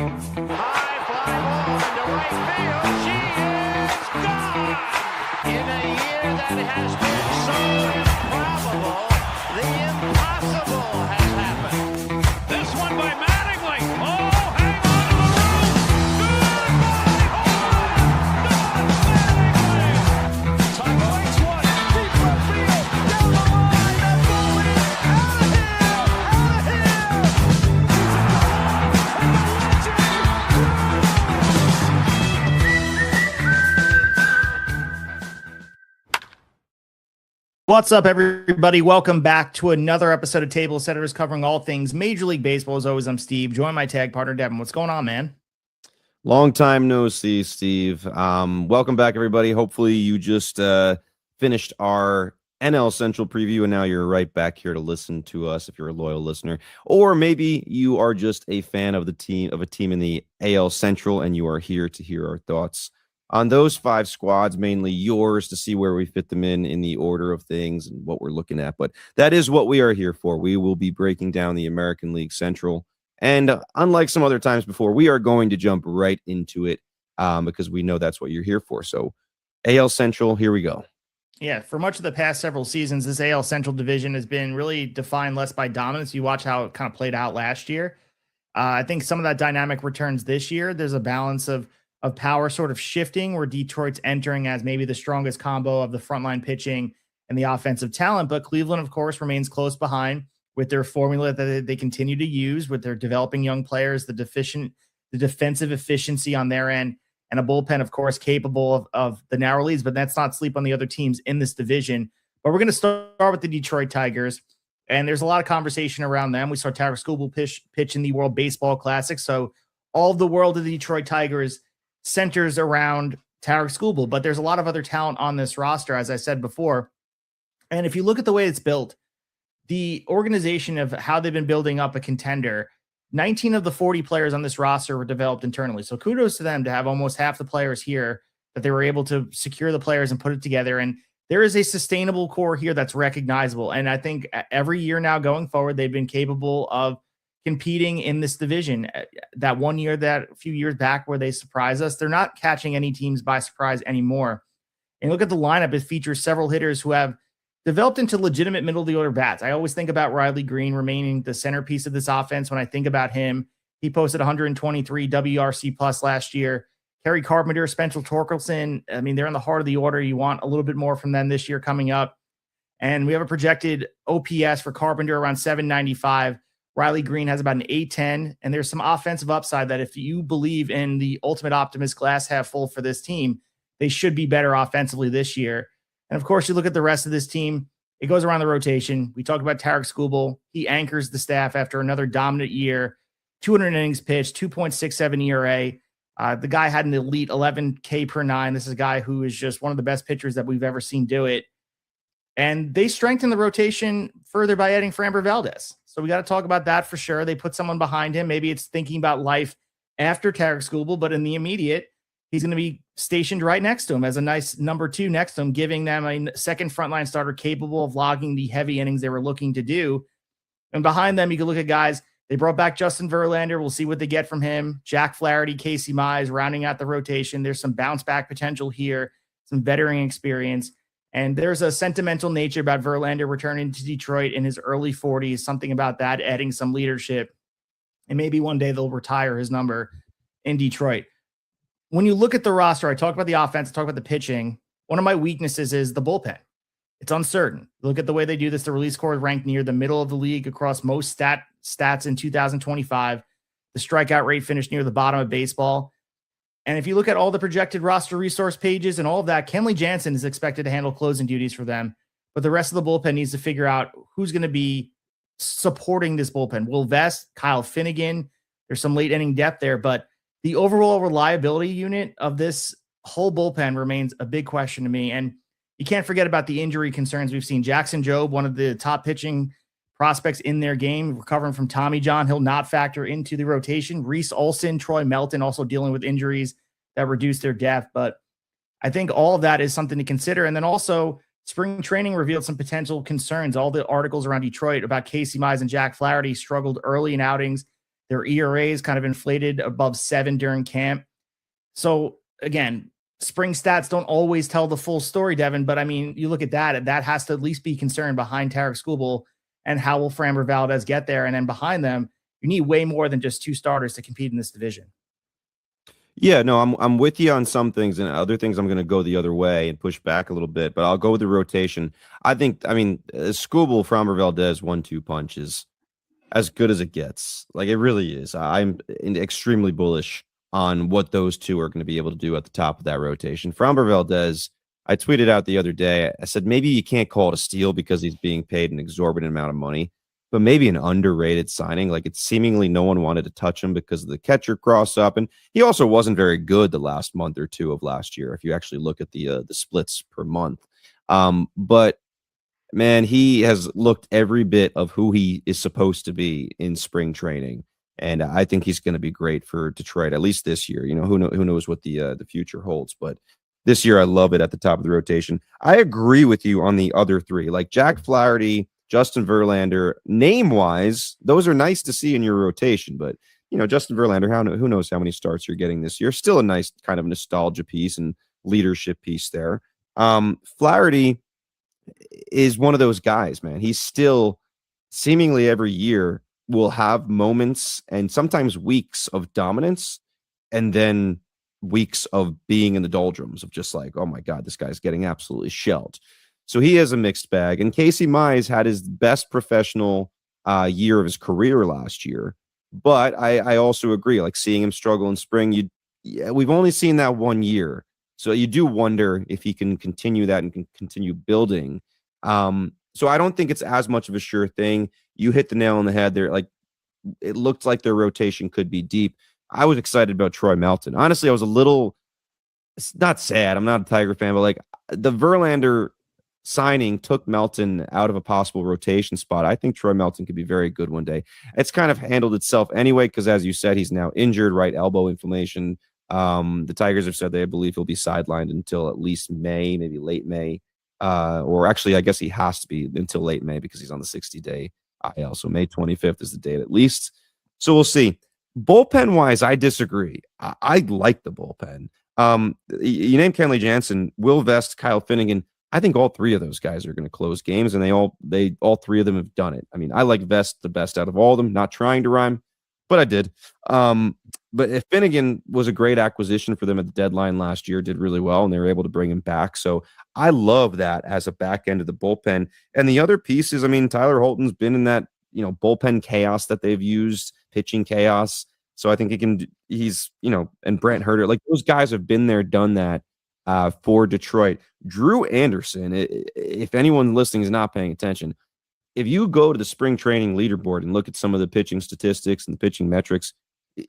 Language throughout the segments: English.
High fly ball into right field. She is gone. In a year that has been so improbable, the impossible has happened. This one by Mattingly. Oh, hang on to the roof. Goodbye, home run. Mattingly. Time waits one. Deep left field. Down the line. That ball is out of here. Out of What's up, everybody? Welcome back to another episode of Tablesetters, covering all things Major League Baseball. As always, I'm Steve. Join my tag partner, Devin. What's going on, man? Long time no see, Steve. Welcome back, everybody. Hopefully you just finished our NL Central preview, and now you're right back here to listen to us if you're a loyal listener. Or maybe you are just a fan of a team in the AL Central, and you are here to hear our thoughts on those 5 squads, mainly yours, to see where we fit them in the order of things and what we're looking at. But that is what we are here for. We will be breaking down the American League Central. And unlike some other times before, we are going to jump right into it because we know that's what you're here for. So AL Central, here we go. Yeah, for much of the past several seasons, this AL Central division has been really defined less by dominance. You watch how it kind of played out last year. I think some of that dynamic returns this year. There's a balance of power sort of shifting, where Detroit's entering as maybe the strongest combo of the frontline pitching and the offensive talent. But Cleveland, of course, remains close behind with their formula that they continue to use with their developing young players, the defensive efficiency on their end, and a bullpen, of course, capable of the narrow leads. But let's not sleep on the other teams in this division. But we're going to start with the Detroit Tigers. And there's a lot of conversation around them. We saw Tarik Skubal pitch in the World Baseball Classic. So all of the world of the Detroit Tigers centers around Tarik Skubal, but there's a lot of other talent on this roster, as I said before. And if you look at the way it's built, the organization of how they've been building up a contender, 19 of the 40 players on this roster were developed internally. So kudos to them to have almost half the players here, that they were able to secure the players and put it together. And there is a sustainable core here that's recognizable. And I think every year now going forward, they've been capable of competing in this division. That one year, that a few years back, where they surprised us, they're not catching any teams by surprise anymore. And look at the lineup. It features several hitters who have developed into legitimate middle of the order bats. I always think about Riley Green remaining the centerpiece of this offense. When I think about him, he posted 123 WRC plus last year. Kerry Carpenter, Spencer Torkelson, I mean, they're in the heart of the order. You want a little bit more from them this year coming up. And we have a projected OPS for Carpenter around 795. Riley Green has about an 810, and there's some offensive upside that if you believe in the ultimate optimist glass half full for this team, they should be better offensively this year. And of course, you look at the rest of this team, it goes around the rotation. We talked about Tarik Skubal. He anchors the staff after another dominant year, 200 innings pitched, 2.67 ERA. The guy had an elite 11 K per 9. This is a guy who is just one of the best pitchers that we've ever seen do it. And they strengthen the rotation further by adding Framber Valdez. So we got to talk about that for sure. They put someone behind him. Maybe it's thinking about life after Tarik Skubal, but in the immediate, he's going to be stationed right next to him as a nice number 2 next to him, giving them a second frontline starter capable of logging the heavy innings they were looking to do. And behind them, you can look at guys. They brought back Justin Verlander. We'll see what they get from him. Jack Flaherty, Casey Mize rounding out the rotation. There's some bounce back potential here, some veteran experience. And there's a sentimental nature about Verlander returning to Detroit in his early 40s, something about that, adding some leadership. And maybe one day they'll retire his number in Detroit. When you look at the roster, I talk about the offense, I talk about the pitching. One of my weaknesses is the bullpen. It's uncertain. Look at the way they do this. The release score is ranked near the middle of the league across most stats in 2025. The strikeout rate finished near the bottom of baseball. And if you look at all the projected roster resource pages and all of that, Kenley Jansen is expected to handle closing duties for them. But the rest of the bullpen needs to figure out who's going to be supporting this bullpen. Will Vest, Kyle Finnegan, there's some late inning depth there, but the overall reliability unit of this whole bullpen remains a big question to me. And you can't forget about the injury concerns we've seen. Jackson Jobe, one of the top pitching prospects in their game, recovering from Tommy John. He'll not factor into the rotation. Reese Olson, Troy Melton also dealing with injuries that reduce their depth. But I think all of that is something to consider. And then also spring training revealed some potential concerns. All the articles around Detroit about Casey Mize and Jack Flaherty struggled early in outings. Their ERAs kind of inflated above 7 during camp. So again, spring stats don't always tell the full story, Devin, but I mean, you look at that has to at least be concerned behind Tarek Skubal, and how will Framber Valdez get there? And then behind them, you need way more than just 2 starters to compete in this division. Yeah, no, I'm with you on some things, and other things I'm going to go the other way and push back a little bit. But I'll go with the rotation. I mean, Skubal, Framber Valdez 1-2 punch is as good as it gets. Like, it really is. I'm extremely bullish on what those two are going to be able to do at the top of that rotation. Framber Valdez, I tweeted out the other day, I said maybe you can't call it a steal because he's being paid an exorbitant amount of money, but maybe an underrated signing. Like, it's seemingly no one wanted to touch him because of the catcher cross up, and he also wasn't very good the last month or two of last year if you actually look at the splits per month. But man, he has looked every bit of who he is supposed to be in spring training, and I think he's going to be great for Detroit, at least this year. You know, who knows what the future holds, but this year I love it at the top of the rotation. I agree with you on the other three, like Jack Flaherty, Justin Verlander. Name wise, those are nice to see in your rotation, but you know, Justin Verlander, who knows how many starts you're getting this year? Still a nice kind of nostalgia piece and leadership piece there. Flaherty is one of those guys, man. He's still seemingly every year will have moments and sometimes weeks of dominance, and then weeks of being in the doldrums of just like, oh my God, this guy's getting absolutely shelled. So he has a mixed bag. And Casey Mize had his best professional year of his career last year. But I also agree, like seeing him struggle in spring, we've only seen that 1 year. So you do wonder if he can continue that and can continue building. So I don't think it's as much of a sure thing. You hit the nail on the head there. Like, it looked like their rotation could be deep. I was excited about Troy Melton. Honestly, I was a little, it's not sad. I'm not a Tiger fan, but like the Verlander signing took Melton out of a possible rotation spot. I think Troy Melton could be very good one day. It's kind of handled itself anyway, because as you said, he's now injured, right elbow inflammation. The Tigers have said they believe he'll be sidelined until at least May, maybe late May. Or actually, I guess he has to be until late May because he's on the 60-day IL. So May 25th is the date at least. So we'll see. Bullpen wise, I disagree. I like the bullpen. You named Kenley Jansen, Will Vest, Kyle Finnegan. I think all three of those guys are going to close games, and all three of them have done it. I mean, I like Vest the best out of all of them. Not trying to rhyme, but I did. But if Finnegan was a great acquisition for them at the deadline last year, did really well, and they were able to bring him back. So I love that as a back end of the bullpen. And the other pieces, I mean, Tyler Holton's been in that, bullpen chaos that they've used, pitching chaos. So I think he's, and Brent Herter, like those guys have been there, done that for Detroit. Drew Anderson, if anyone listening is not paying attention, if you go to the spring training leaderboard and look at some of the pitching statistics and the pitching metrics,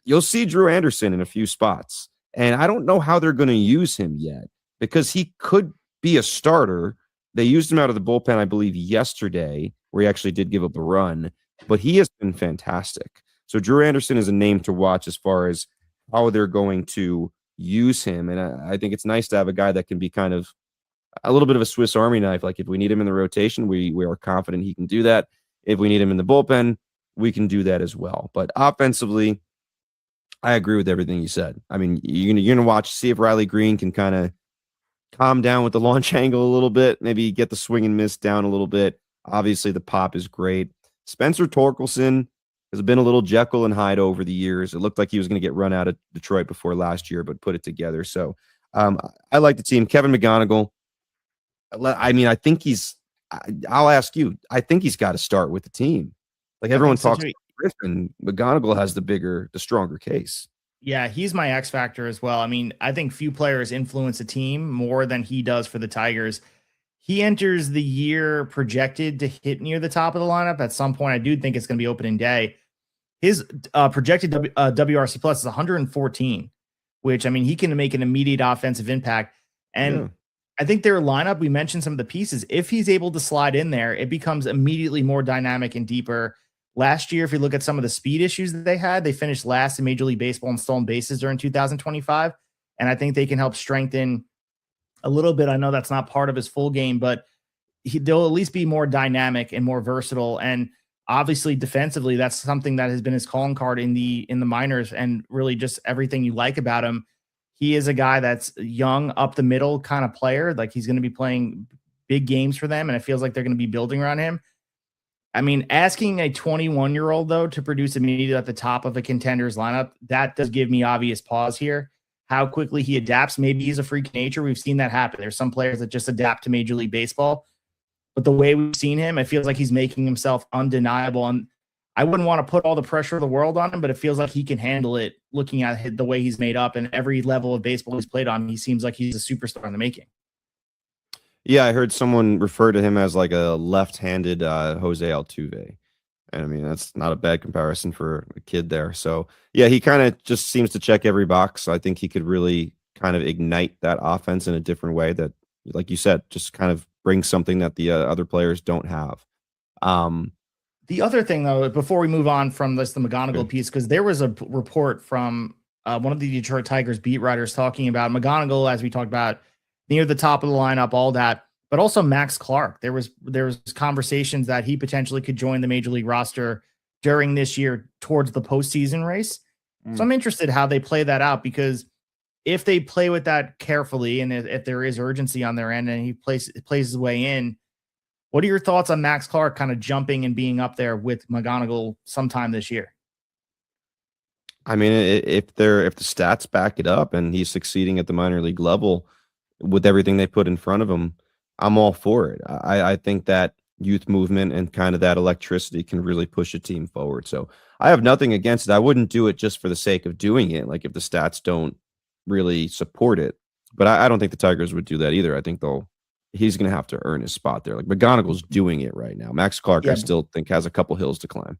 you'll see Drew Anderson in a few spots. And I don't know how they're going to use him yet, because he could be a starter. They used him out of the bullpen, I believe, yesterday, where he actually did give up a run, but he has been fantastic. So Drew Anderson is a name to watch as far as how they're going to use him. And I think it's nice to have a guy that can be kind of a little bit of a Swiss Army knife. Like, if we need him in the rotation, we are confident he can do that. If we need him in the bullpen, we can do that as well. But offensively, I agree with everything you said. I mean, you're gonna watch, see if Riley Green can kind of calm down with the launch angle a little bit, maybe get the swing and miss down a little bit. Obviously, the pop is great. Spencer Torkelson has been a little Jekyll and Hyde over the years. It looked like he was going to get run out of Detroit before last year, but put it together. So I like the team. Kevin McGonigal, I mean, I think I'll ask you, I think he's got to start with the team. Like, everyone talks about Griffin, McGonigal has the stronger case. Yeah, he's my X factor as well. I mean, I think few players influence a team more than he does for the Tigers. He enters the year projected to hit near the top of the lineup at some point. I do think it's going to be opening day. His projected WRC plus is 114, which, I mean, he can make an immediate offensive impact. And I think their lineup, we mentioned some of the pieces. If he's able to slide in there, it becomes immediately more dynamic and deeper. Last year, if you look at some of the speed issues that they had, they finished last in Major League Baseball in stolen bases during 2025. And I think they can help strengthen a little bit. I know that's not part of his full game, but they'll at least be more dynamic and more versatile. And obviously defensively, that's something that has been his calling card in the minors, and really just everything you like about him. He is a guy that's young, up the middle kind of player. Like, he's going to be playing big games for them, and it feels like they're going to be building around him. I mean, asking a 21-year-old, though, to produce immediately at the top of a contender's lineup, that does give me obvious pause here. How quickly he adapts. Maybe he's a freak of nature. We've seen that happen. There's some players that just adapt to Major League Baseball. But the way we've seen him, it feels like he's making himself undeniable. And I wouldn't want to put all the pressure of the world on him, but it feels like he can handle it looking at the way he's made up, and every level of baseball he's played on. He seems like he's a superstar in the making. Yeah, I heard someone refer to him as like a left-handed Jose Altuve. And I mean, that's not a bad comparison for a kid there. So, yeah, he kind of just seems to check every box. I think he could really kind of ignite that offense in a different way that, like you said, just kind of brings something that the other players don't have. The other thing, though, before we move on from this, the McGonigal piece, because there was a report from one of the Detroit Tigers beat writers talking about McGonigal, as we talked about, near the top of the lineup, all that, but also Max Clark. There was conversations that he potentially could join the Major League roster during this year towards the postseason race. So I'm interested how they play that out, because if they play with that carefully, and if there is urgency on their end and he plays his way in, what are your thoughts on Max Clark kind of jumping and being up there with McGonigal sometime this year? I mean, if the stats back it up and he's succeeding at the minor league level with everything they put in front of him, I'm all for it. I think that youth movement and kind of that electricity can really push a team forward. So I have nothing against it. I wouldn't do it just for the sake of doing it, like if the stats don't really support it. But I don't think the Tigers would do that either. I think he's going to have to earn his spot there. Like, McGonigal's doing it right now. Max Clark, I still think, has a couple hills to climb.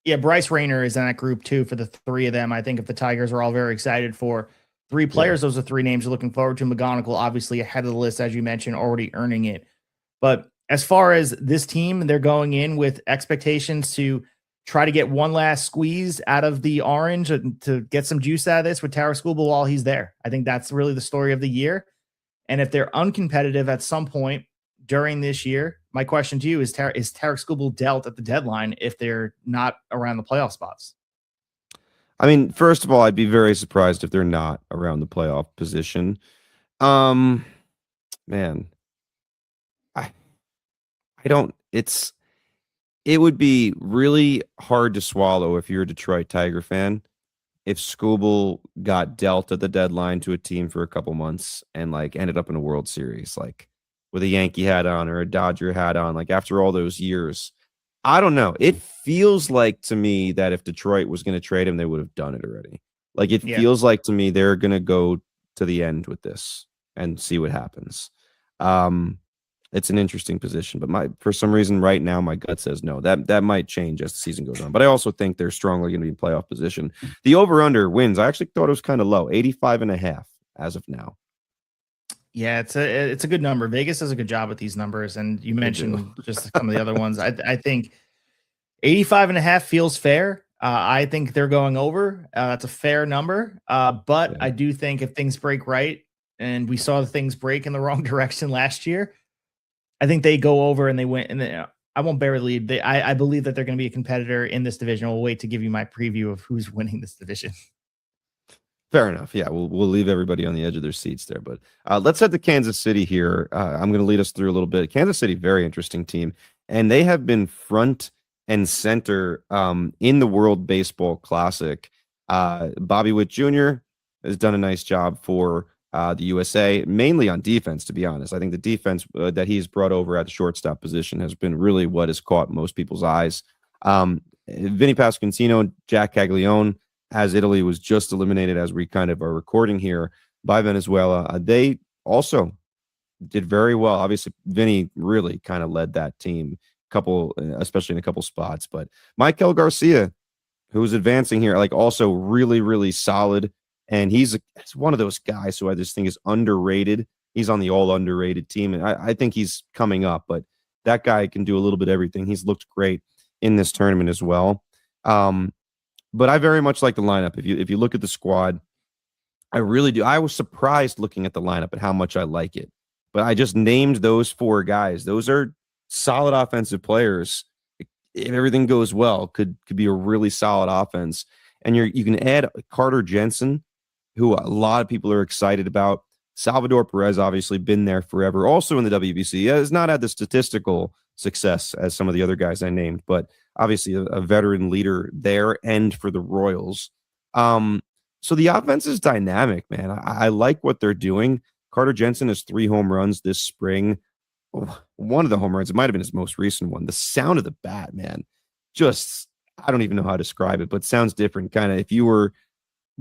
Yeah, Bryce Rayner is in that group too for the three of them. I think if the Tigers are all very excited for three players, those are three names you're looking forward to. McGonigal, obviously ahead of the list, as you mentioned, already earning it. But as far as this team, they're going in with expectations to try to get one last squeeze out of the orange and to get some juice out of this with Tarek Skubal while he's there. I think that's really the story of the year. And if they're uncompetitive at some point during this year, my question to you is Tarek Skubal dealt at the deadline if they're not around the playoff spots? I mean, first of all, I'd be very surprised if they're not around the playoff position. Man, I don't. It would be really hard to swallow if you're a Detroit Tiger fan if Skubal got dealt at the deadline to a team for a couple months and like ended up in a World Series, like with a Yankee hat on or a Dodger hat on, like after all those years. I don't know. It feels like to me that if Detroit was going to trade him, they would have done it already. Like, it feels like to me they're going to go to the end with this and see what happens. It's an interesting position, but for some reason right now my gut says no. That might change as the season goes on. But I also think they're strongly going to be in playoff position. The over-under wins, I actually thought it was kind of low, 85.5 as of now. Yeah, it's a good number. Vegas does a good job with these numbers, and you mentioned just some of the other ones. I think 85.5 feels fair. I think they're going over. That's a fair number. But I do think if things break right, and we saw the things break in the wrong direction last year, I think they go over and they win. And I won't bear the lead. I believe that they're going to be a competitor in this division. We'll wait to give you my preview of who's winning this division. Fair enough. Yeah, we'll leave everybody on the edge of their seats there. But let's head to Kansas City here. I'm going to lead us through a little bit. Kansas City, very interesting team. And they have been front and center in the World Baseball Classic. Bobby Witt Jr. has done a nice job for the USA, mainly on defense, to be honest. I think the defense that he's brought over at the shortstop position has been really what has caught most people's eyes. Vinny Pasquantino, Jack Caglione, as Italy was just eliminated as we kind of are recording here by Venezuela, they also did very well. Obviously, Vinny really kind of led that team, especially in a couple spots. But Michael Garcia, who's advancing here, like also really, really solid. And he's one of those guys who I just think is underrated. He's on the all underrated team. And I think he's coming up, but that guy can do a little bit of everything. He's looked great in this tournament as well. But I very much like the lineup. If you look at the squad, I really do. I was surprised looking at the lineup at how much I like it. But I just named those four guys. Those are solid offensive players. if everything goes well, could be a really solid offense. And you can add Carter Jensen, who a lot of people are excited about. Salvador Perez, obviously been there forever, also in the WBC. Has not had the statistical success as some of the other guys I named, but obviously a veteran leader there and for the Royals. So the offense is dynamic, man. I like what they're doing. Carter Jensen has 3 home runs this spring. One of the home runs, it might have been his most recent one. The sound of the bat, man, just, I don't even know how to describe it, but sounds different. Kind of, if you were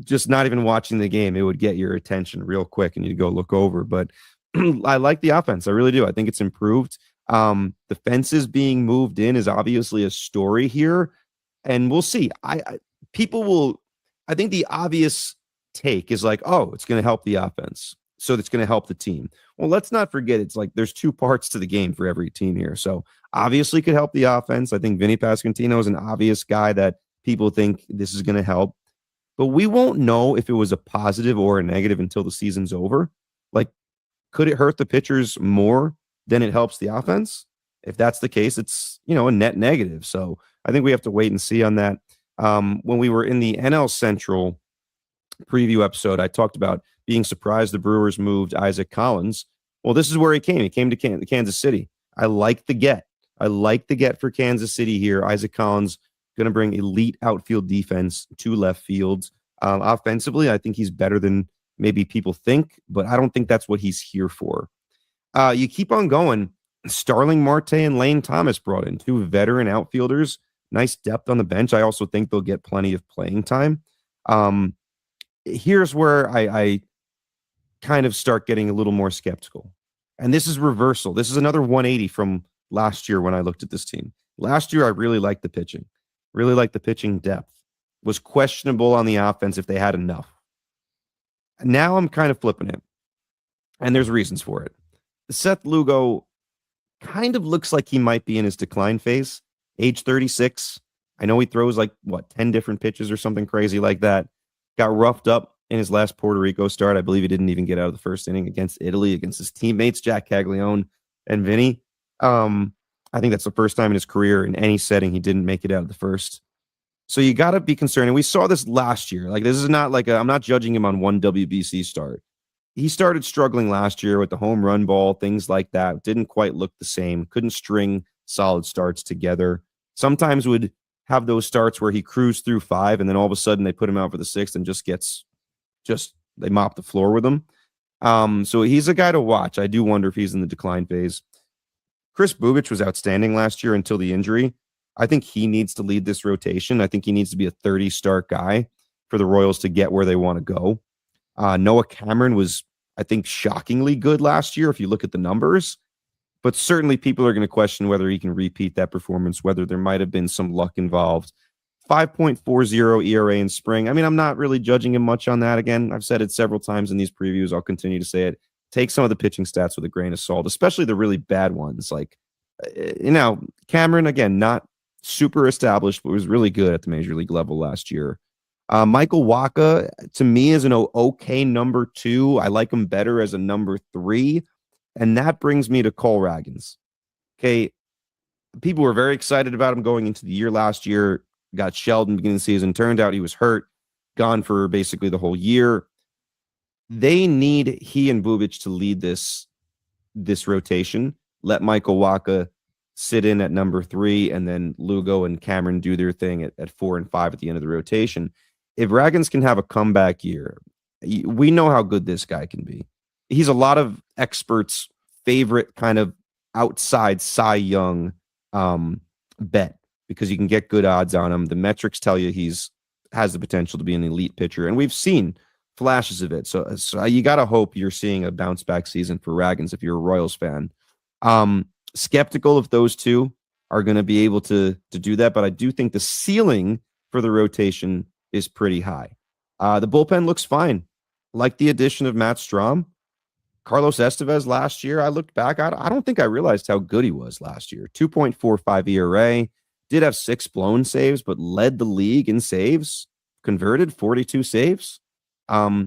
just not even watching the game, it would get your attention real quick and you'd go look over. But I like the offense. I really do. I think it's improved. The fences being moved in is obviously a story here, and we'll see. I think the obvious take is like, oh, it's going to help the offense, so it's going to help the team. Well, let's not forget, it's like there's 2 parts to the game for every team here. So obviously could help the offense. I think Vinny Pasquantino is an obvious guy that people think this is going to help. But we won't know if it was a positive or a negative until the season's over. Like, could it hurt the pitchers more than it helps the offense? If that's the case, it's, a net negative. So I think we have to wait and see on that. When we were in the NL Central preview episode, I talked about being surprised the Brewers moved Isaac Collins. Well, this is where he came. He came to Kansas City. I like the get. For Kansas City here. Isaac Collins going to bring elite outfield defense to left field. Offensively, I think he's better than maybe people think, but I don't think that's what he's here for. You keep on going. Starling Marte and Lane Thomas brought in 2 veteran outfielders. Nice depth on the bench. I also think they'll get plenty of playing time. Here's where I kind of start getting a little more skeptical. And this is reversal. This is another 180 from last year when I looked at this team. Last year, I really liked the pitching. Really liked the pitching depth. Was questionable on the offense if they had enough. Now I'm kind of flipping it. And there's reasons for it. Seth Lugo kind of looks like he might be in his decline phase. Age 36. I know he throws 10 different pitches or something crazy like that. Got roughed up in his last Puerto Rico start. I believe he didn't even get out of the first inning against Italy, against his teammates, Jack Caglione and Vinny. I think that's the first time in his career in any setting he didn't make it out of the first. So you got to be concerned. And we saw this last year. This is not I'm not judging him on one WBC start. He started struggling last year with the home run ball, things like that. Didn't quite look the same. Couldn't string solid starts together. Sometimes would have those starts where he cruised through 5 and then all of a sudden they put him out for the 6th and they mop the floor with him. So he's a guy to watch. I do wonder if he's in the decline phase. Chris Bubich was outstanding last year until the injury. I think he needs to lead this rotation. I think he needs to be a 30-start guy for the Royals to get where they want to go. Noah Cameron was, I think, shockingly good last year if you look at the numbers. But certainly people are going to question whether he can repeat that performance, whether there might have been some luck involved. 5.40 ERA in spring. I mean, I'm not really judging him much on that. Again, I've said it several times in these previews. I'll continue to say it. Take some of the pitching stats with a grain of salt, especially the really bad ones. Cameron, again, not super established, but was really good at the major league level last year. Michael Wacha, to me, is an okay number 2. I like him better as a number 3. And that brings me to Cole Ragans. Okay, people were very excited about him going into the year last year. Got shelled in the beginning of the season. Turned out he was hurt, gone for basically the whole year. They need he and Bubich to lead this rotation. Let Michael Wacha sit in at number 3, and then Lugo and Cameron do their thing at 4 and 5 at the end of the rotation. If Ragans can have a comeback year, we know how good this guy can be. He's a lot of experts' favorite kind of outside Cy Young bet because you can get good odds on him. The metrics tell you has the potential to be an elite pitcher, and we've seen flashes of it. So you got to hope you're seeing a bounce back season for Ragans if you're a Royals fan. Skeptical if those two are going to be able to do that, but I do think the ceiling for the rotation is pretty high. The bullpen looks fine. Like the addition of Matt Strahm. Carlos Estevez last year, I looked back, I don't think I realized how good he was last year. 2.45 ERA, did have 6 blown saves, but led the league in saves, converted 42 saves. I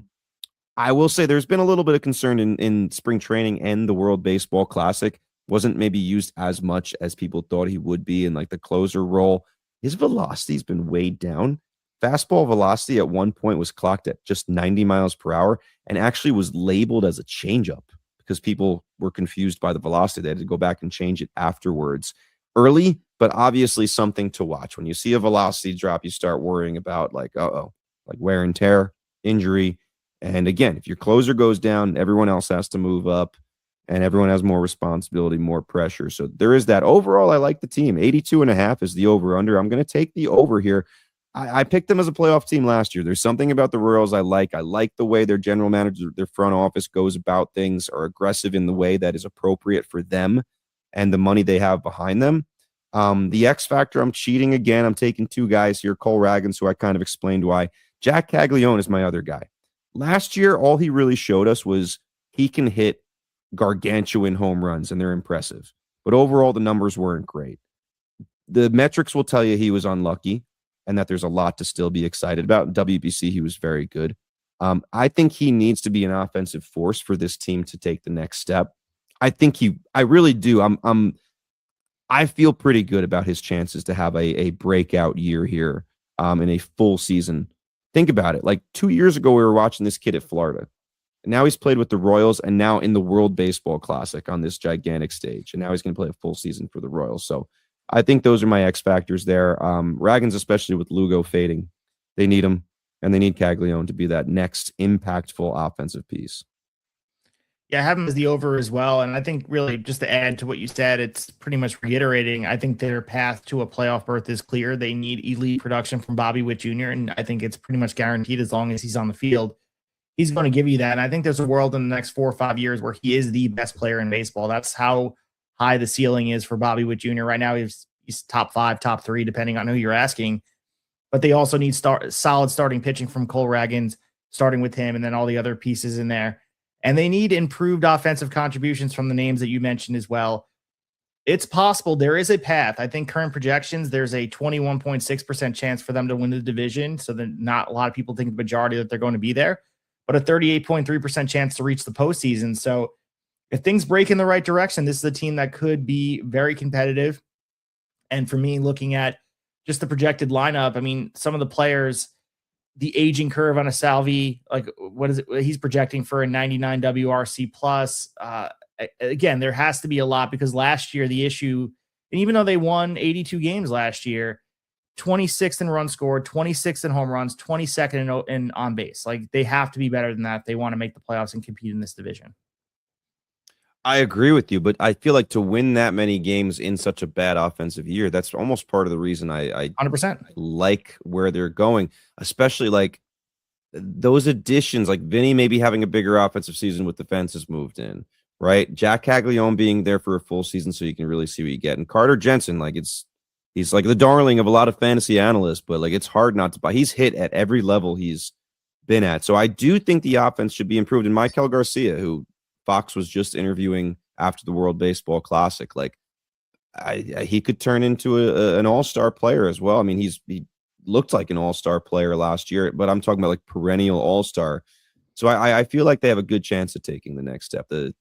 will say there's been a little bit of concern in spring training and the World Baseball Classic wasn't maybe used as much as people thought he would be in like the closer role. His velocity's been weighed down. Fastball velocity at one point was clocked at just 90 miles per hour and actually was labeled as a changeup because people were confused by the velocity. They had to go back and change it afterwards. Early, but obviously something to watch. When you see a velocity drop, you start worrying about like wear and tear, injury. And again, if your closer goes down, everyone else has to move up and everyone has more responsibility, more pressure. So there is that. Overall, I like the team. 82.5 is the over-under. I'm going to take the over here. I picked them as a playoff team last year. There's something about the Royals I like. I like the way their general manager, their front office goes about things, are aggressive in the way that is appropriate for them and the money they have behind them. The X factor, I'm cheating again. I'm taking two guys here, Cole Ragans, who I kind of explained why. Jack Caglione is my other guy. Last year, all he really showed us was he can hit gargantuan home runs, and they're impressive. But overall, the numbers weren't great. The metrics will tell you he was unlucky and that there's a lot to still be excited about. In WBC, he was very good. I think he needs to be an offensive force for this team to take the next step. I really do. I feel pretty good about his chances to have a breakout year here in a full season. Think about it. Like 2 years ago, we were watching this kid at Florida. And now he's played with the Royals and now in the World Baseball Classic on this gigantic stage. And now he's going to play a full season for the Royals. So I think those are my X factors there. Ragans, especially with Lugo fading, they need him, and they need Caglione to be that next impactful offensive piece. Yeah, I have him as the over as well. And I think really just to add to what you said, it's pretty much reiterating. I think their path to a playoff berth is clear. They need elite production from Bobby Witt Jr., and I think it's pretty much guaranteed as long as he's on the field. He's going to give you that. And I think there's a world in the next 4 or 5 years where he is the best player in baseball. That's how high the ceiling is for Bobby Witt Jr. Right now, he's top 5, top 3, depending on who you're asking. But they also need solid starting pitching from Cole Ragans, starting with him, and then all the other pieces in there. And they need improved offensive contributions from the names that you mentioned as well. It's possible there is a path. I think current projections, there's a 21.6% chance for them to win the division. So that not a lot of people think the majority that they're going to be there, but a 38.3% chance to reach the postseason. So if things break in the right direction, this is a team that could be very competitive. And for me, looking at just the projected lineup, I mean, some of the players, the aging curve on a Salvi, like what is it? He's projecting for a 99 WRC plus. Again, there has to be a lot because last year the issue, and even though they won 82 games last year, 26th in runs scored, 26th in home runs, 22nd in on base. Like they have to be better than that if they want to make the playoffs and compete in this division. I agree with you, but I feel like to win that many games in such a bad offensive year, that's almost part of the reason I 100% like where they're going, especially like those additions, like Vinny maybe having a bigger offensive season with the fences moved in, right? Jack Caglione being there for a full season so you can really see what you get. And Carter Jensen, like he's like the darling of a lot of fantasy analysts, but like it's hard not to buy. He's hit at every level he's been at. So I do think the offense should be improved. And Michael Garcia, who Fox was just interviewing after the World Baseball Classic, like he could turn into an all-star player as well. I mean, he looked like an all-star player last year, but I'm talking about like perennial all-star. So I feel like they have a good chance of taking the next step. The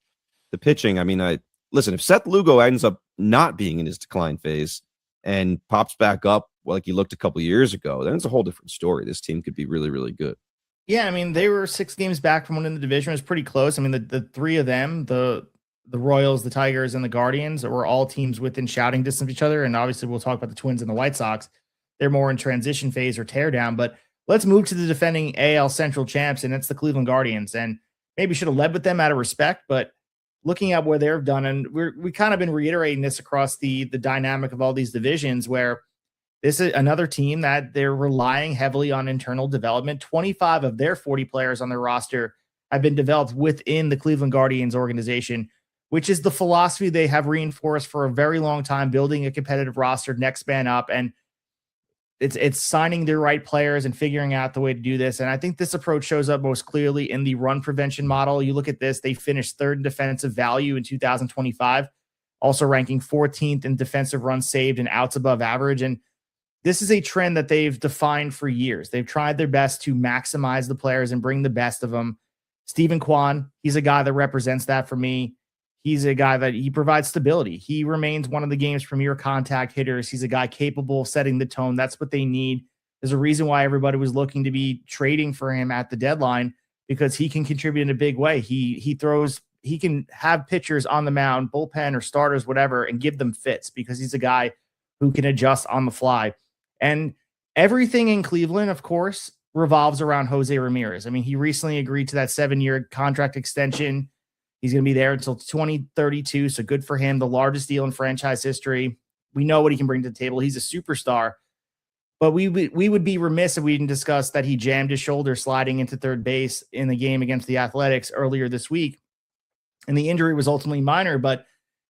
pitching, I mean, listen, if Seth Lugo ends up not being in his decline phase and pops back up like he looked a couple years ago, then it's a whole different story. This team could be really, really good. Yeah, I mean, they were 6 games back from winning the division. It was pretty close. I mean, the three of them, the Royals, the Tigers, and the Guardians, were all teams within shouting distance of each other. And obviously, we'll talk about the Twins and the White Sox. They're more in transition phase or tear down. But let's move to the defending AL Central champs, and it's the Cleveland Guardians. And maybe should have led with them out of respect, but looking at what they've done, and we kind of been reiterating this across the dynamic of all these divisions, where this is another team that they're relying heavily on internal development. 25 of their 40 players on their roster have been developed within the Cleveland Guardians organization, which is the philosophy they have reinforced for a very long time, building a competitive roster, next man up. And it's signing the right players and figuring out the way to do this. And I think this approach shows up most clearly in the run prevention model. You look at this, they finished 3rd in defensive value in 2025, also ranking 14th in defensive runs saved and outs above average. And this is a trend that they've defined for years. They've tried their best to maximize the players and bring the best of them. Stephen Kwan, he's a guy that represents that for me. He's a guy that he provides stability. He remains one of the game's premier contact hitters. He's a guy capable of setting the tone. That's what they need. There's a reason why everybody was looking to be trading for him at the deadline, because he can contribute in a big way. He can have pitchers on the mound, bullpen or starters, whatever, and give them fits, because he's a guy who can adjust on the fly. And everything in Cleveland, of course, revolves around Jose Ramirez. I mean, he recently agreed to that 7-year contract extension. He's going to be there until 2032. So good for him. The largest deal in franchise history. We know what he can bring to the table. He's a superstar. But we would be remiss if we didn't discuss that he jammed his shoulder sliding into third base in the game against the Athletics earlier this week. And the injury was ultimately minor. But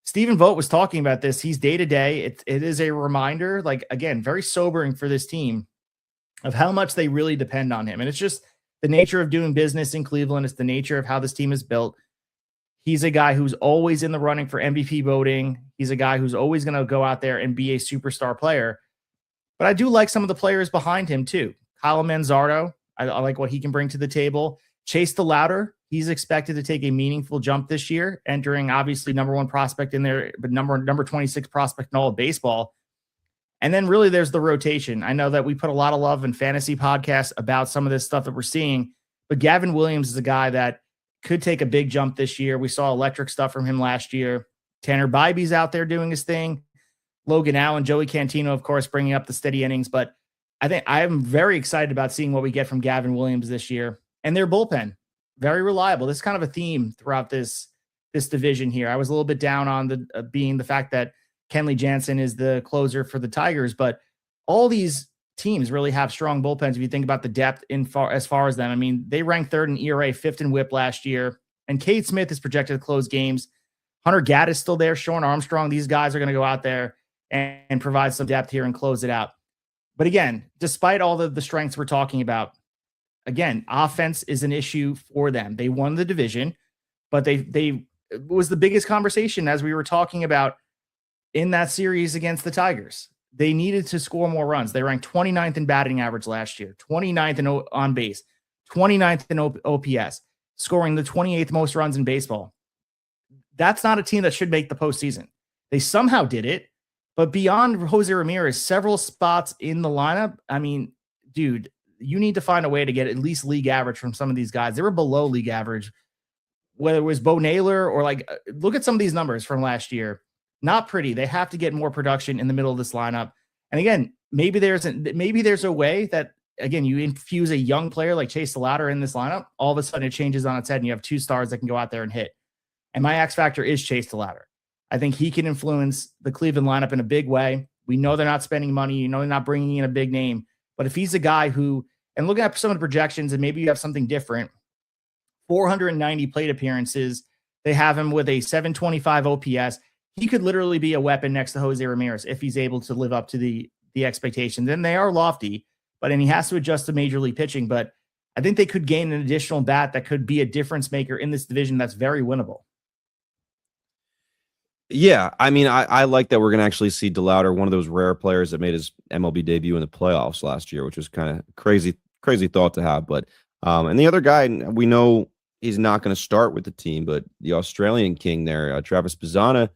Stephen Vogt was talking about this. He's day-to-day. It is a reminder, like, again, very sobering for this team of how much they really depend on him. And it's just the nature of doing business in Cleveland. It's the nature of how this team is built. He's a guy who's always in the running for MVP voting. He's a guy who's always going to go out there and be a superstar player. But I do like some of the players behind him too. Kyle Manzardo, I like what he can bring to the table. Chase DeLauter, he's expected to take a meaningful jump this year, entering obviously number 1 prospect in there, but number 26 prospect in all of baseball. And then really there's the rotation. I know that we put a lot of love in fantasy podcasts about some of this stuff that we're seeing, but Gavin Williams is a guy that could take a big jump this year. We saw electric stuff from him last year. Tanner Bybee's out there doing his thing. Logan Allen, Joey Cantino, of course, bringing up the steady innings. But I think I'm very excited about seeing what we get from Gavin Williams this year. And their bullpen, very reliable. This is kind of a theme throughout this division here. I was a little bit down on the being the fact that Kenley Jansen is the closer for the Tigers, but all these teams really have strong bullpens. If you think about the depth as far as them, I mean, they ranked 3rd in ERA, 5th in WHIP last year. And Cade Smith is projected to close games. Hunter Gadd is still there. Sean Armstrong. These guys are going to go out there and provide some depth here and close it out. But again, despite all the strengths we're talking about, again, offense is an issue for them. They won the division, but they was the biggest conversation as we were talking about in that series against the Tigers. They needed to score more runs. They ranked 29th in batting average last year, 29th in on base, 29th in OPS, scoring the 28th most runs in baseball. That's not a team that should make the postseason. They somehow did it, but beyond Jose Ramirez, several spots in the lineup, I mean, dude, you need to find a way to get at least league average from some of these guys. They were below league average, whether it was Bo Naylor or look at some of these numbers from last year. Not pretty. They have to get more production in the middle of this lineup. And again, maybe there's a way that, again, you infuse a young player like Chase DeLauter in this lineup, all of a sudden it changes on its head and you have 2 stars that can go out there and hit. And my X factor is Chase DeLauter. I think he can influence the Cleveland lineup in a big way. We know they're not spending money. You know, they're not bringing in a big name. But if he's a guy who, and looking at some of the projections and maybe you have something different, 490 plate appearances, they have him with a 725 OPS. He could literally be a weapon next to Jose Ramirez if he's able to live up to the expectations. And they are lofty, but and he has to adjust to major league pitching. But I think they could gain an additional bat that could be a difference maker in this division that's very winnable. Yeah, I mean, I like that we're going to actually see DeLauter, one of those rare players that made his MLB debut in the playoffs last year, which was kind of crazy thought to have. But and the other guy, we know he's not going to start with the team, but the Australian king there, Travis Pizzana,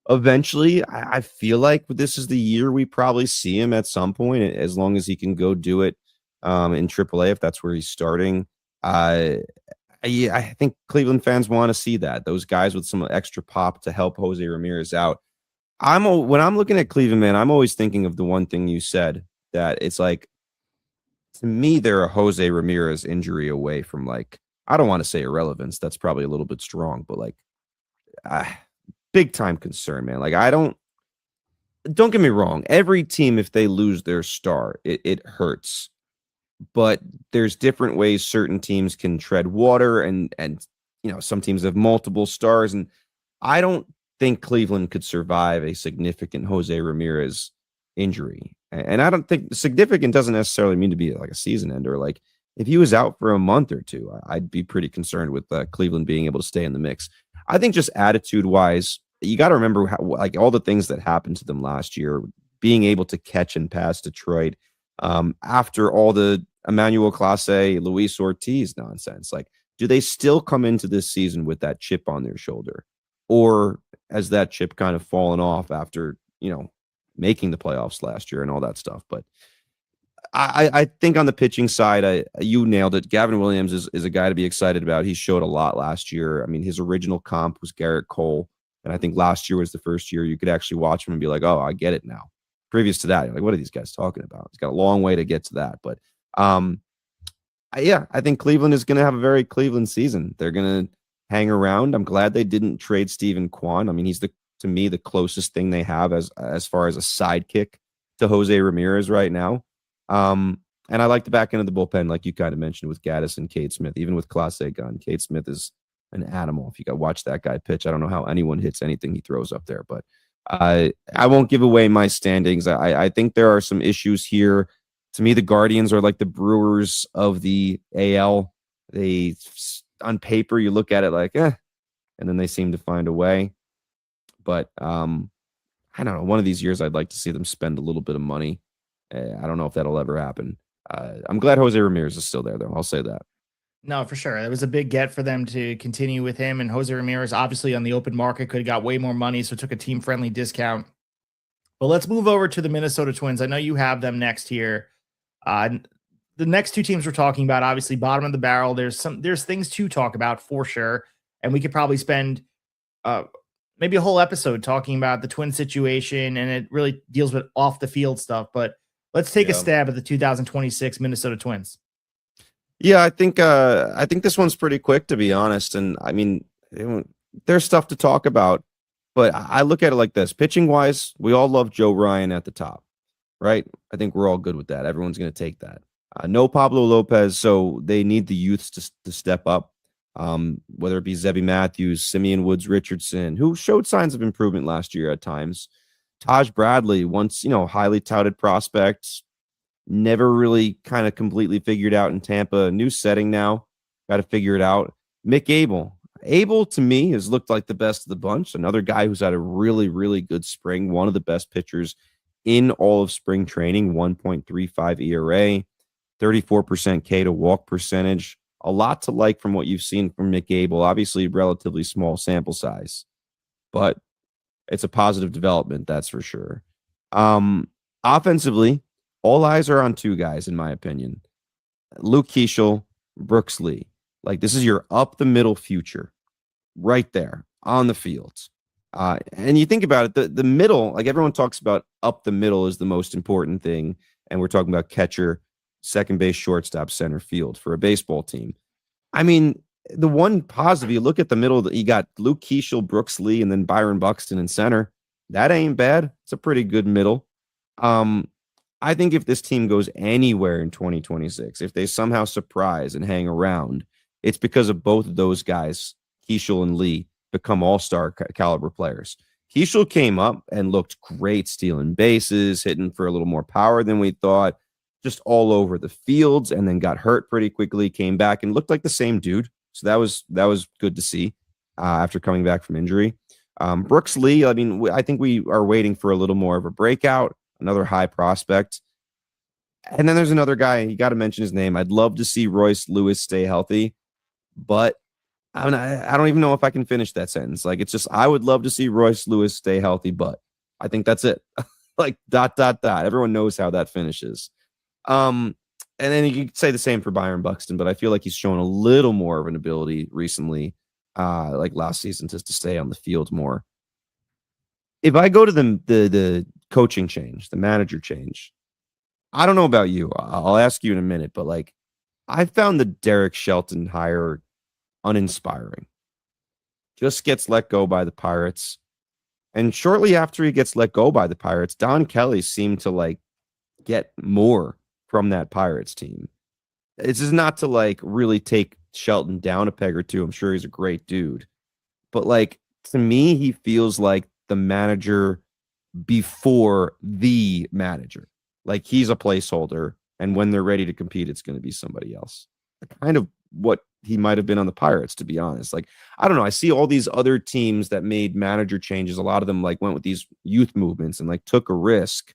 eventually, I feel like this is the year we probably see him at some point, as long as he can go do it in AAA, if that's where he's starting. Yeah, I think Cleveland fans want to see that. Those guys with some extra pop to help Jose Ramirez out. When I'm looking at Cleveland, man, I'm always thinking of the one thing you said, that it's like, to me, they're a Jose Ramirez injury away from, like, I don't want to say irrelevance. That's probably a little bit strong, but like, big time concern, man. Like, don't get me wrong. Every team, if they lose their star, it hurts. But there's different ways certain teams can tread water, and you know, some teams have multiple stars, and I don't think Cleveland could survive a significant Jose Ramirez injury. And I don't think significant doesn't necessarily mean to be like a season ender. Like, if he was out for a month or two, I'd be pretty concerned with Cleveland being able to stay in the mix. I think just attitude wise, you got to remember how, like, all the things that happened to them last year, being able to catch and pass Detroit after all the Emmanuel Clase, Luis Ortiz nonsense. Like, do they still come into this season with that chip on their shoulder? or has that chip kind of fallen off after, making the playoffs last year and all that stuff? But I think on the pitching side, you nailed it. Gavin Williams is a guy to be excited about. He showed a lot last year. I mean, his original comp was Garrett Cole. And I think last year was the first year you could actually watch him and be like, oh, I get it now. Previous to that, you're like, what are these guys talking about? He's got a long way to get to that. But I think Cleveland is going to have a very Cleveland season. They're going to hang around. I'm glad they didn't trade Steven Kwan. I mean, he's to me the closest thing they have as far as a sidekick to Jose Ramirez right now. And I like the back end of the bullpen, like you kind of mentioned, with Gaddis and Cade Smith, even with Clase Gunn. Cade Smith is an animal. If you got watch that guy pitch, I don't know how anyone hits anything he throws up there, but I won't give away my standings. I think there are some issues here. To me, the Guardians are like the Brewers of the AL. They, on paper, you look at it like, and then they seem to find a way. But I don't know. One of these years, I'd like to see them spend a little bit of money. I don't know if that'll ever happen. I'm glad Jose Ramirez is still there, though. I'll say that. No, for sure. It was a big get for them to continue with him. And Jose Ramirez, obviously on the open market, could have got way more money, so took a team-friendly discount. But let's move over to the Minnesota Twins. I know you have them next here. The next two teams we're talking about, obviously bottom of the barrel. There's things to talk about for sure. And we could probably spend maybe a whole episode talking about the Twin situation, and it really deals with off the field stuff. But let's take a stab at the 2026 Minnesota Twins. Yeah, I think this one's pretty quick, to be honest. And I mean, there's stuff to talk about, but I look at it like this: pitching wise, we all love Joe Ryan at the top, right? I think we're all good with that. Everyone's going to take that. No Pablo Lopez, so they need the youths to step up. Whether it be Zebby Matthews, Simeon Woods Richardson, who showed signs of improvement last year at times. Taj Bradley, once highly touted prospects. Never really kind of completely figured out in Tampa. New setting now. Got to figure it out. Mick Abel. Abel, to me, has looked like the best of the bunch. Another guy who's had a really, really good spring. One of the best pitchers in all of spring training. 1.35 ERA. 34% K to walk percentage. A lot to like from what you've seen from Mick Abel. Obviously, relatively small sample size. But it's a positive development, that's for sure. Offensively, all eyes are on two guys, in my opinion. Luke Keeschel, Brooks Lee. Like, this is your up-the-middle future right there on the field. And you think about it, the middle, like everyone talks about up the middle is the most important thing. And we're talking about catcher, second base, shortstop, center field for a baseball team. I mean, the one positive, you look at the middle, you got Luke Keeschel, Brooks Lee, and then Byron Buxton in center. That ain't bad. It's a pretty good middle. I think if this team goes anywhere in 2026, if they somehow surprise and hang around, it's because of both of those guys, Keeschel and Lee, become all-star caliber players. Keeschel came up and looked great, stealing bases, hitting for a little more power than we thought, just all over the fields, and then got hurt pretty quickly, came back and looked like the same dude. So that was good to see after coming back from injury. Brooks Lee, I mean, I think we are waiting for a little more of a breakout. Another high prospect. And then there's another guy, you got to mention his name. I'd love to see Royce Lewis stay healthy, but I don't even know if I can finish that sentence. Like, it's just, I would love to see Royce Lewis stay healthy, but I think that's it. Like, ... Everyone knows how that finishes. And then you could say the same for Byron Buxton, but I feel like he's shown a little more of an ability recently, like last season, just to stay on the field more. If I go to the coaching change, the manager change, I don't know about you. I'll ask you in a minute, but like, I found the Derek Shelton hire uninspiring. Just gets let go by the Pirates. And shortly after he gets let go by the Pirates, Don Kelly seemed to like get more from that Pirates team. This is not to like really take Shelton down a peg or two. I'm sure he's a great dude. But like, to me, he feels like the manager before the manager. Like, he's a placeholder, and when they're ready to compete, it's going to be somebody else. Kind of what he might have been on the Pirates, to be honest. Like, I don't know. I see all these other teams that made manager changes. A lot of them like went with these youth movements and like took a risk.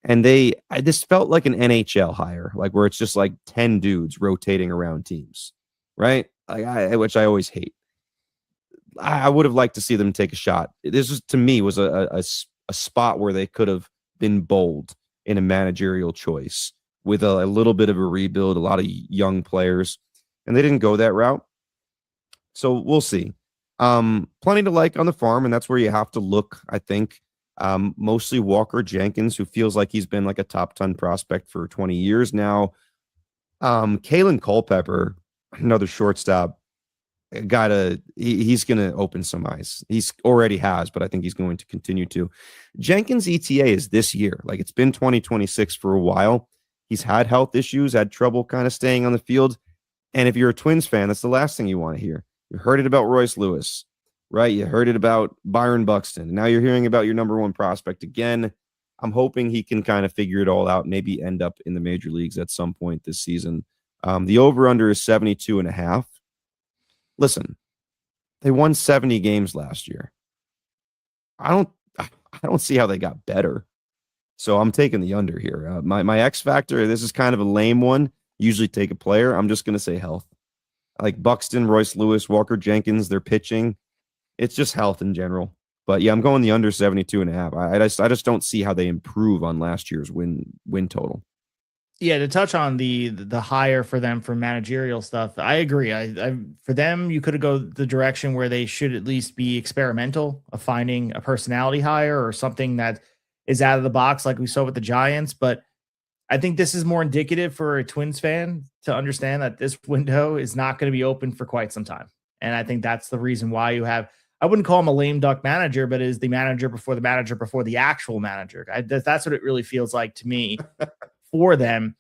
And this felt like an NHL hire, like where it's just like 10 dudes rotating around teams, right? Like, which I always hate. I would have liked to see them take a shot. This is, to me, was a spot where they could have been bold in a managerial choice with a little bit of a rebuild, a lot of young players, and they didn't go that route. So we'll see. Plenty to like on the farm, and that's where you have to look, I think. Mostly Walker Jenkins, who feels like he's been like a top 10 prospect for 20 years now. Kalen Culpepper, another shortstop, he's going to open some eyes. He's already has, but I think he's going to continue to. Jenkins' ETA is this year. Like, it's been 2026 for a while. He's had health issues, had trouble kind of staying on the field. And if you're a Twins fan, that's the last thing you want to hear. You heard it about Royce Lewis, right? You heard it about Byron Buxton. Now you're hearing about your number one prospect again. I'm hoping he can kind of figure it all out, maybe end up in the major leagues at some point this season. The over-under is 72.5. Listen, they won 70 games last year. I don't see how they got better. So I'm taking the under here. My X factor, this is kind of a lame one. Usually take a player. I'm just going to say health. Like Buxton, Royce Lewis, Walker Jenkins, they're pitching. It's just health in general. But yeah, I'm going the under 72.5. I just don't see how they improve on last year's win total. Yeah, to touch on the hire for them for managerial stuff, I agree. I for them, you could go the direction where they should at least be experimental of finding a personality hire or something that is out of the box, like we saw with the Giants. But I think this is more indicative for a Twins fan to understand that this window is not going to be open for quite some time. And I think that's the reason why you have, I wouldn't call him a lame duck manager, but is the manager before the actual manager. That's what it really feels like to me. For them,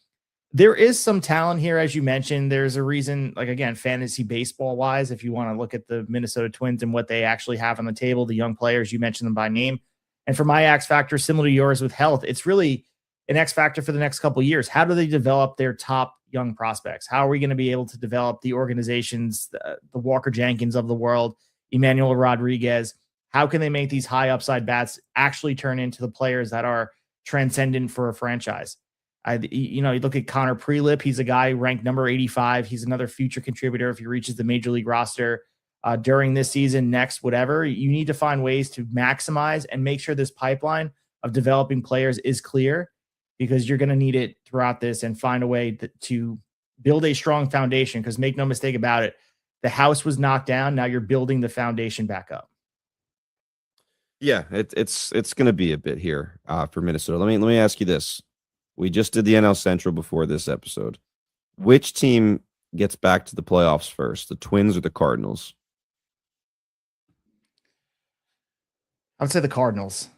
there is some talent here, as you mentioned. There's a reason, like, again, fantasy baseball wise, if you want to look at the Minnesota Twins and what they actually have on the table, the young players, you mentioned them by name. And for my X factor, similar to yours with health, it's really an X factor for the next couple of years. How do they develop their top young prospects? How are we going to be able to develop the organizations, the Walker Jenkins of the world, Emmanuel Rodriguez? How can they make these high upside bats actually turn into the players that are transcendent for a franchise? You look at Connor Prelip. He's a guy ranked number 85. He's another future contributor if he reaches the major league roster during this season, next, whatever. You need to find ways to maximize and make sure this pipeline of developing players is clear, because you're going to need it throughout this, and find a way to build a strong foundation. Because make no mistake about it, the house was knocked down. Now you're building the foundation back up. Yeah, it's going to be a bit here for Minnesota. Let me ask you this. We just did the NL Central before this episode. Which team gets back to the playoffs first, the Twins or the Cardinals? I would say the Cardinals.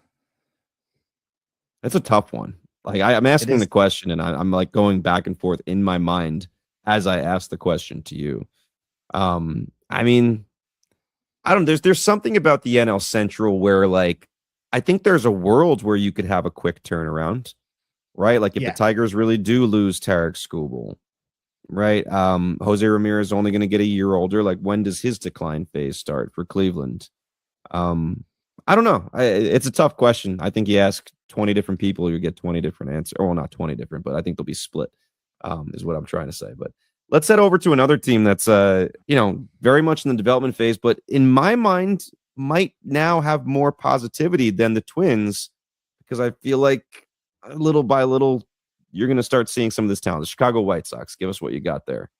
That's a tough one. Like, I'm asking the question, and I'm like going back and forth in my mind as I ask the question to you. I mean, I don't. There's something about the NL Central where, like, I think there's a world where you could have a quick turnaround. Right? Like, if the Tigers really do lose Tarek Skubal, right? Jose Ramirez is only going to get a year older. Like, when does his decline phase start for Cleveland? I don't know. It's a tough question. I think you ask 20 different people, you get 20 different answers. Well, not 20 different, but I think they'll be split, is what I'm trying to say. But let's head over to another team that's, very much in the development phase, but in my mind might now have more positivity than the Twins, because I feel like little by little, you're going to start seeing some of this talent. The Chicago White Sox, give us what you got there.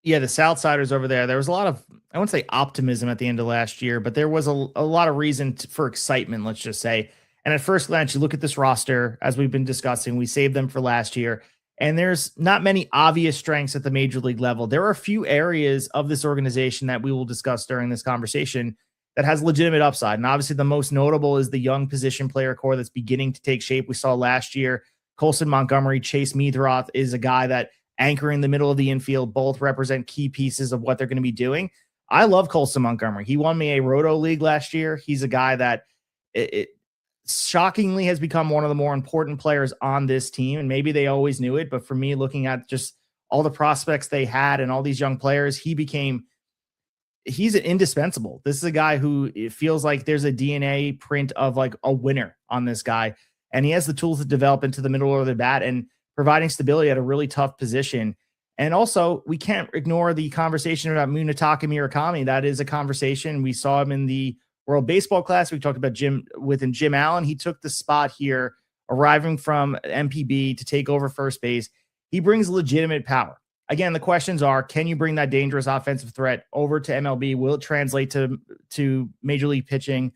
Yeah, the Southsiders over there. There was a lot of, I wouldn't say optimism at the end of last year, but there was a lot of reason for excitement, let's just say. And at first glance, you look at this roster, as we've been discussing, we saved them for last year, and there's not many obvious strengths at the major league level. There are a few areas of this organization that we will discuss during this conversation that has legitimate upside. And obviously the most notable is the young position player core that's beginning to take shape. We saw last year, Colson Montgomery, Chase Meathroth is a guy that anchoring the middle of the infield, both represent key pieces of what they're going to be doing. I love Colson Montgomery. He won me a Roto League last year. He's a guy that it shockingly has become one of the more important players on this team. And maybe they always knew it, but for me, looking at just all the prospects they had and all these young players, he's indispensable. This is a guy who, it feels like there's a DNA print of like a winner on this guy. And he has the tools to develop into the middle of the bat and providing stability at a really tough position. And also, we can't ignore the conversation about Munetaka Murakami. That is a conversation. We saw him in the World Baseball Classic. We talked about Jim Allen. He took the spot here, arriving from MPB to take over first base. He brings legitimate power. Again, the questions are, can you bring that dangerous offensive threat over to MLB? Will it translate to Major League pitching?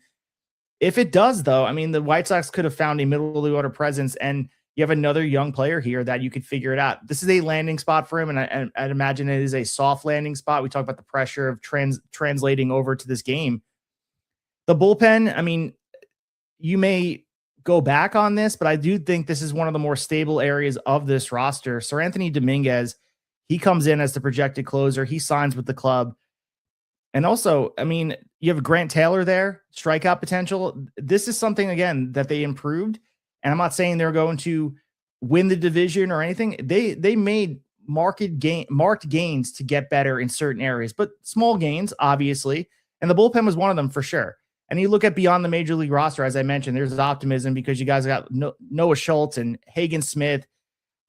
If it does, though, I mean, the White Sox could have found a middle of the order presence, and you have another young player here that you could figure it out. This is a landing spot for him, and I'd imagine it is a soft landing spot. We talk about the pressure of translating over to this game. The bullpen, I mean, you may go back on this, but I do think this is one of the more stable areas of this roster. Sir Anthony Dominguez, he comes in as the projected closer. He signs with the club. And also, I mean, you have Grant Taylor there, strikeout potential. This is something, again, that they improved. And I'm not saying they're going to win the division or anything. They made marked gains to get better in certain areas, but small gains, obviously. And the bullpen was one of them for sure. And you look at beyond the major league roster, as I mentioned, there's optimism because you guys got Noah Schultz and Hagen Smith,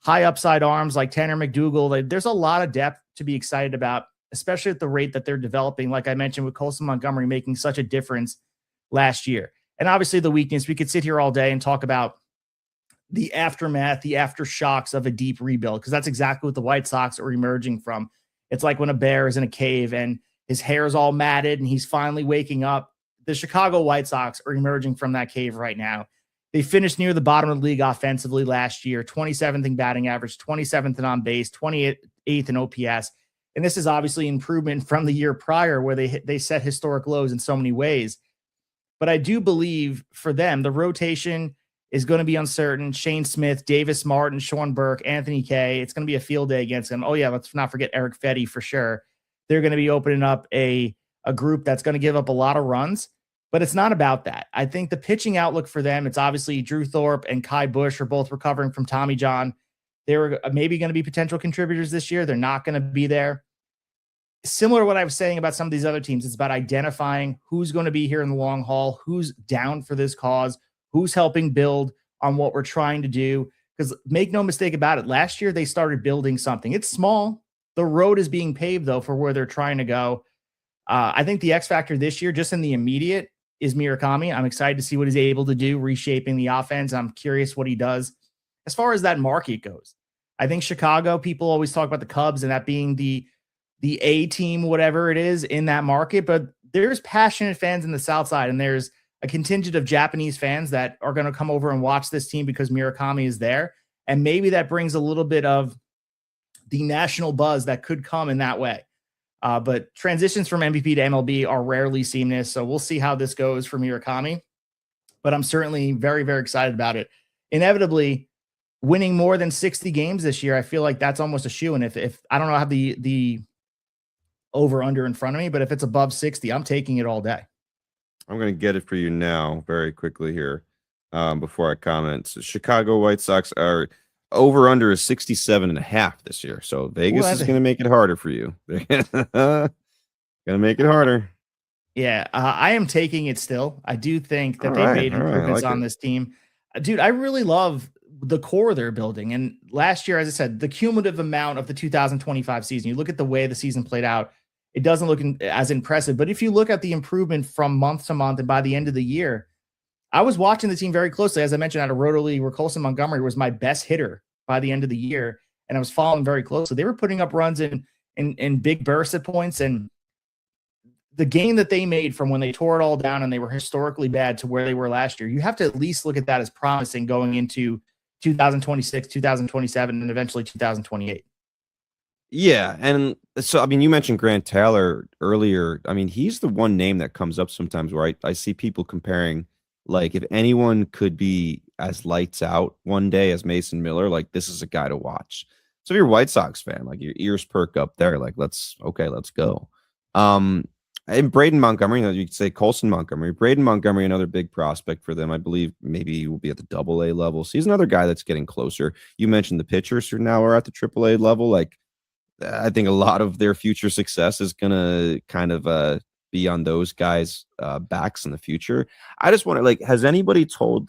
high upside arms like Tanner McDougal. There's a lot of depth to be excited about, especially at the rate that they're developing. Like I mentioned, with Colson Montgomery making such a difference last year. And obviously the weakness, we could sit here all day and talk about the aftermath, the aftershocks of a deep rebuild, because that's exactly what the White Sox are emerging from. It's like when a bear is in a cave and his hair is all matted and he's finally waking up. The Chicago White Sox are emerging from that cave right now. They finished near the bottom of the league offensively last year, 27th in batting average, 27th in on base, 28th in OPS. And this is obviously improvement from the year prior where they set historic lows in so many ways. But I do believe for them, the rotation is going to be uncertain. Shane Smith, Davis Martin, Sean Burke, Anthony Kay. It's going to be a field day against them. Oh, yeah, let's not forget Eric Fetty for sure. They're going to be opening up a group that's going to give up a lot of runs. But it's not about that. I think the pitching outlook for them, it's obviously Drew Thorpe and Kai Bush are both recovering from Tommy John. They were maybe going to be potential contributors this year. They're not going to be there. Similar to what I was saying about some of these other teams, it's about identifying who's going to be here in the long haul, who's down for this cause, who's helping build on what we're trying to do. Because make no mistake about it, last year they started building something. It's small. The road is being paved, though, for where they're trying to go. I think the X factor this year, just in the immediate, is Murakami. I'm excited to see what he's able to do, reshaping the offense. I'm curious what he does. As far as that market goes, I think Chicago, people always talk about the Cubs and that being the A team, whatever it is in that market, but there's passionate fans in the South Side, and there's a contingent of Japanese fans that are going to come over and watch this team because Murakami is there. And maybe that brings a little bit of the national buzz that could come in that way. But transitions from MVP to MLB are rarely seamless. So we'll see how this goes for Murakami. But I'm certainly very, very excited about it. Inevitably, winning more than 60 games this year, I feel like that's almost a shoo-in. If I don't know, I have the over-under in front of me, but if it's above 60, I'm taking it all day. I'm going to get it for you now very quickly here before I comment. So Chicago White Sox are over under is 67.5 this year. So Vegas is going to make it harder for you. They're going to make it harder. Yeah, I am taking it still. I do think that they've made improvements on this team. Dude, I really love the core they're building. And last year, as I said, the cumulative amount of the 2025 season, you look at the way the season played out, it doesn't look as impressive. But if you look at the improvement from month to month and by the end of the year, I was watching the team very closely. As I mentioned, at a Roto League where Colson Montgomery was my best hitter by the end of the year, and I was following very closely. They were putting up runs in big bursts at points, and the gain that they made from when they tore it all down and they were historically bad to where they were last year, you have to at least look at that as promising going into 2026, 2027, and eventually 2028. Yeah, and so, I mean, you mentioned Grant Taylor earlier. I mean, he's the one name that comes up sometimes where I see people comparing, like, if anyone could be as lights out one day as Mason Miller, like, this is a guy to watch. So if you're a White Sox fan, like, your ears perk up there, like, let's go. And Braden Montgomery, you could say Colson Montgomery. Braden Montgomery, another big prospect for them. I believe maybe he will be at the AA level. So he's another guy that's getting closer. You mentioned the pitchers who now are at the AAA level. Like, I think a lot of their future success is going to kind of be on those guys' backs in the future. I just wonder, like, has anyone told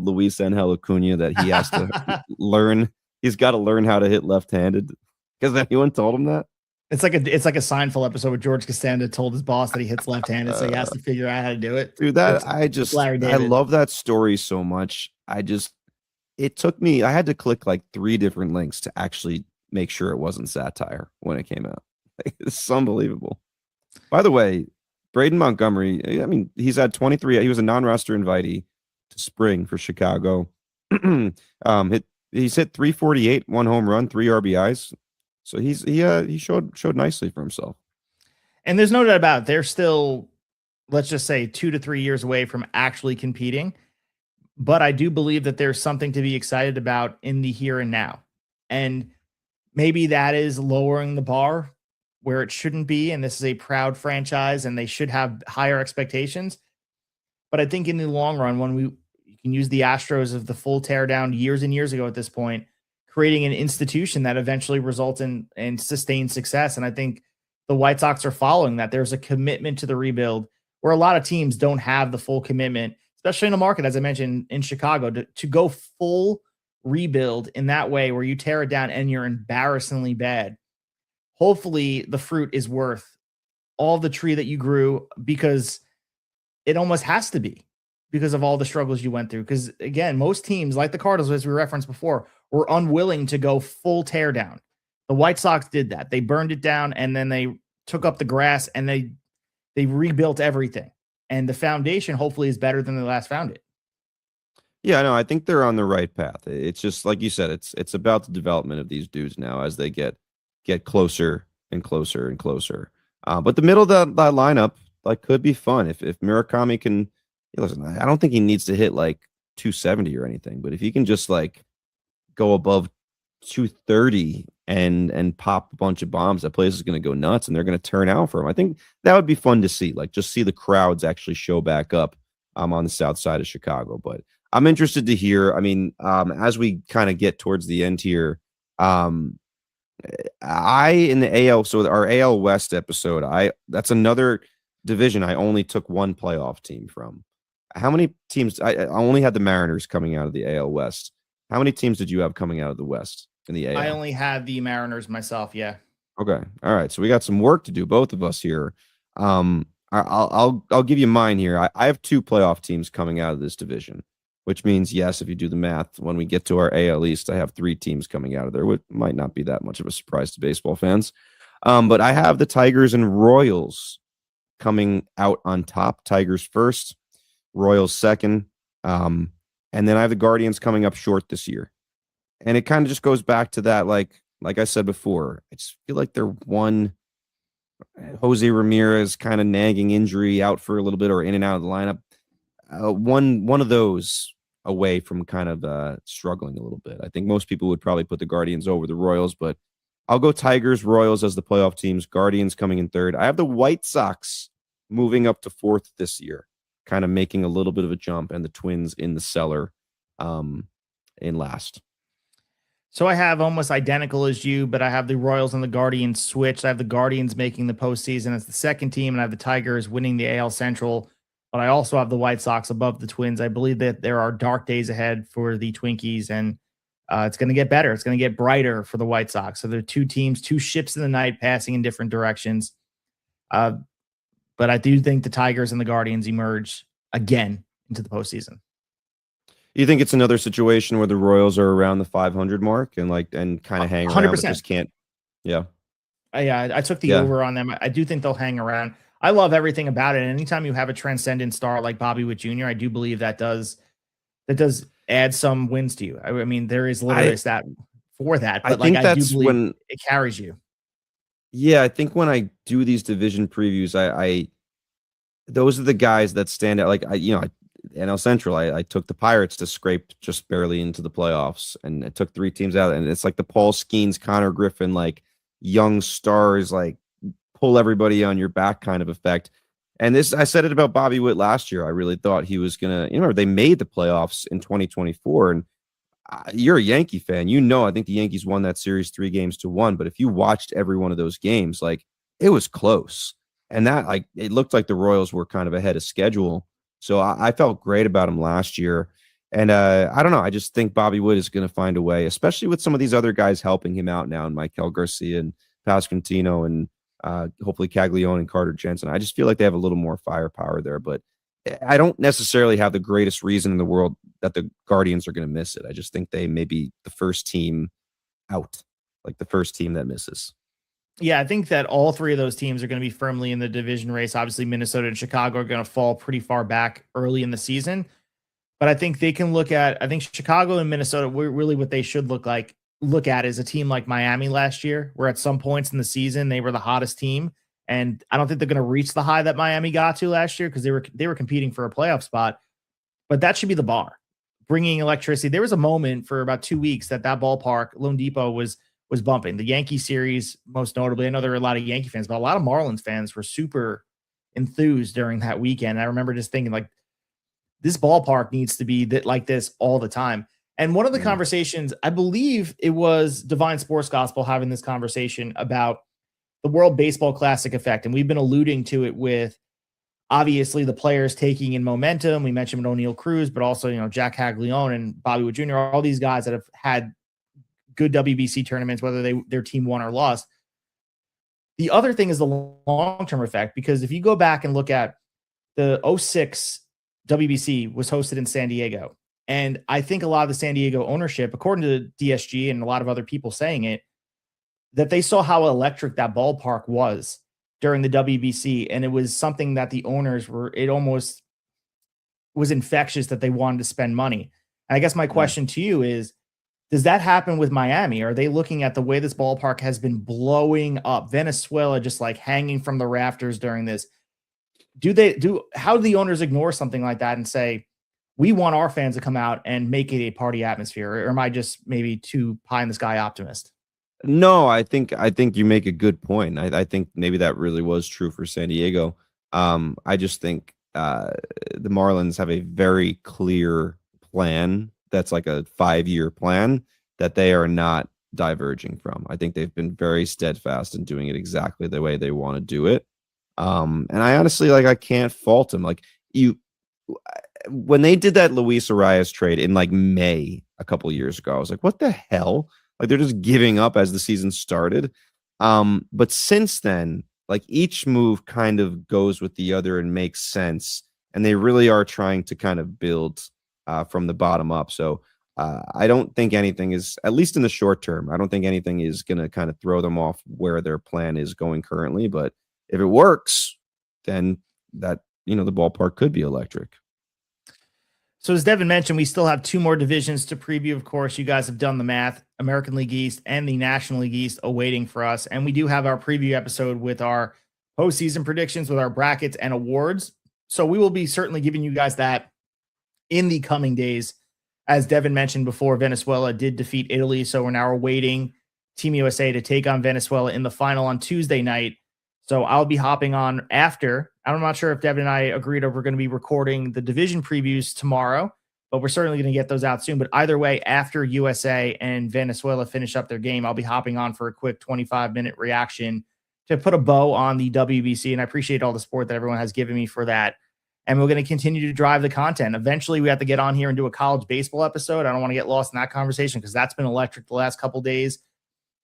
Luis Angel Acuna that he has to learn he's got to learn how to hit left-handed. Because anyone told him that? It's like a Seinfeld episode where George Costanza told his boss that he hits left-handed, so he has to figure out how to do it. Dude, I love that story so much. It took me, I had to click like 3 different links to actually make sure it wasn't satire when it came out. It's unbelievable. By the way, Braden Montgomery, I mean, he's had 23, he was a non-roster invitee to spring for Chicago. He's hit 348, 1 home run, 3 RBIs. So he showed nicely for himself. And there's no doubt about it, they're still, let's just say, 2 to 3 years away from actually competing. But I do believe that there's something to be excited about in the here and now. And maybe that is lowering the bar where it shouldn't be. And this is a proud franchise and they should have higher expectations. But I think in the long run, when you can use the Astros of the full teardown years and years ago at this point, creating an institution that eventually results in sustained success. And I think the White Sox are following that. There's a commitment to the rebuild where a lot of teams don't have the full commitment, especially in a market, as I mentioned, in Chicago, to go full rebuild in that way where you tear it down and you're embarrassingly bad. Hopefully the fruit is worth all the tree that you grew, because it almost has to be because of all the struggles you went through. Because again, most teams like the Cardinals, as we referenced before, were unwilling to go full tear down. The White Sox did that. They burned it down and then they took up the grass and they rebuilt everything. And the foundation hopefully is better than they last found it. Yeah, no, I think they're on the right path. It's just like you said, it's about the development of these dudes now as they get closer and closer and closer. But the middle of that lineup like could be fun if Murakami can. Listen, I don't think he needs to hit like 270 or anything, but if he can just like go above 230 and pop a bunch of bombs, that place is going to go nuts and they're going to turn out for him. I think that would be fun to see, like just see the crowds actually show back up on the south side of Chicago. But I'm interested to hear, I mean, as we kind of get towards the end here, in the AL, so our AL West episode, that's another division I only took 1 playoff team from. How many teams? I only had the Mariners coming out of the AL West. How many teams did you have coming out of the West in the AL? I only had the Mariners myself. Yeah. Okay. All right. So we got some work to do, both of us here. I'll give you mine here. I have 2 playoff teams coming out of this division, which means, yes, if you do the math, when we get to our AL East, I have 3 teams coming out of there, which might not be that much of a surprise to baseball fans. But I have the Tigers and Royals coming out on top. Tigers first, Royals second. And then I have the Guardians coming up short this year. And it kind of just goes back to that, like I said before, I just feel like they're one Jose Ramirez kind of nagging injury out for a little bit or in and out of the lineup. One of those away from kind of struggling a little bit. I think most people would probably put the Guardians over the Royals, but I'll go Tigers, Royals as the playoff teams, Guardians coming in third. I have the White Sox moving up to 4th this year, kind of making a little bit of a jump, and the Twins in the cellar in last. So I have almost identical as you, but I have the Royals and the Guardians switched. I have the Guardians making the postseason as the second team, and I have the Tigers winning the AL Central. But I also have the White Sox above the Twins. I believe that there are dark days ahead for the Twinkies, and it's going to get better. It's going to get brighter for the White Sox. So there are 2 teams, 2 ships in the night passing in different directions. But I do think the Tigers and the Guardians emerge again into the postseason. You think it's another situation where the Royals are around the 500 mark and kind of hang 100%. Around, but just can't? Yeah. I took the over on them. I do think they'll hang around. I love everything about it. And anytime you have a transcendent star like Bobby Witt Jr., I do believe that does add some wins to you. I mean, there is literally a stat for that, but I do believe it carries you. Yeah, I think when I do these division previews, I those are the guys that stand out. Like NL Central, I took the Pirates to scrape just barely into the playoffs, and it took 3 teams out. And it's like the Paul Skeens, Connor Griffin, like young stars, like pull everybody on your back kind of effect. And this, I said it about Bobby Witt last year. I really thought he was going to, they made the playoffs in 2024. And you're a Yankee fan. I think the Yankees won that series 3-1. But if you watched every one of those games, like it was close. And that, it looked like the Royals were kind of ahead of schedule. So I felt great about them last year. And I don't know. I just think Bobby Witt is going to find a way, especially with some of these other guys helping him out now, and Michael Garcia and Pasquantino and hopefully Caglione and Carter Jensen. I just feel like they have a little more firepower there, but I don't necessarily have the greatest reason in the world that the Guardians are going to miss it. I just think they may be the first team out, like the first team that misses. Yeah, I think that all three of those teams are going to be firmly in the division race. Obviously, Minnesota and Chicago are going to fall pretty far back early in the season. But I think they can I think Chicago and Minnesota, really what they should look at is a team like Miami last year, where at some points in the season, they were the hottest team. And I don't think they're going to reach the high that Miami got to last year because they were competing for a playoff spot. But that should be the bar, bringing electricity. There was a moment for about 2 weeks that ballpark, Lone Depot, was bumping. The Yankee series, most notably. I know there were a lot of Yankee fans, but a lot of Marlins fans were super enthused during that weekend. I remember just thinking, like, this ballpark needs to be like this all the time. And one of the conversations, I believe it was Divine Sports Gospel having this conversation about the World Baseball Classic effect. And we've been alluding to it with obviously the players taking in momentum. We mentioned O'Neal Cruz, but also, Jack Caglione and Bobby Witt Jr., all these guys that have had good WBC tournaments, whether their team won or lost. The other thing is the long-term effect, because if you go back and look at the 06 WBC was hosted in San Diego. And I think a lot of the San Diego ownership, according to DSG and a lot of other people saying it, that they saw how electric that ballpark was during the WBC. And it was something that the owners it almost was infectious that they wanted to spend money. And I guess my question to you is, does that happen with Miami? Are they looking at the way this ballpark has been blowing up? Venezuela just like hanging from the rafters during this. How do the owners ignore something like that and say, we want our fans to come out and make it a party atmosphere? Or am I just maybe too pie in the sky optimist? No, I think you make a good point. I think maybe that really was true for San Diego. I just think the Marlins have a very clear plan that's like a 5-year plan that they are not diverging from. I think they've been very steadfast in doing it exactly the way they want to do it. And I honestly, I can't fault them. When they did that Luis Arias trade in May a couple years ago, I was like, what the hell? They're just giving up as the season started. But since then, each move kind of goes with the other and makes sense. And they really are trying to kind of build from the bottom up. So I don't think anything is, at least in the short term, I don't think anything is going to kind of throw them off where their plan is going currently. But if it works, then the ballpark could be electric. So as Devin mentioned, we still have 2 more divisions to preview. Of course, you guys have done the math. American League East and the National League East awaiting for us. And we do have our preview episode with our postseason predictions, with our brackets and awards. So we will be certainly giving you guys that in the coming days. As Devin mentioned before, Venezuela did defeat Italy. So we're now awaiting Team USA to take on Venezuela in the final on Tuesday night. So I'll be hopping on after. I'm not sure if Devin and I agreed we're going to be recording the division previews tomorrow, but we're certainly going to get those out soon. But either way, after USA and Venezuela finish up their game, I'll be hopping on for a quick 25-minute reaction to put a bow on the WBC. And I appreciate all the support that everyone has given me for that. And we're going to continue to drive the content. Eventually, we have to get on here and do a college baseball episode. I don't want to get lost in that conversation because that's been electric the last couple days.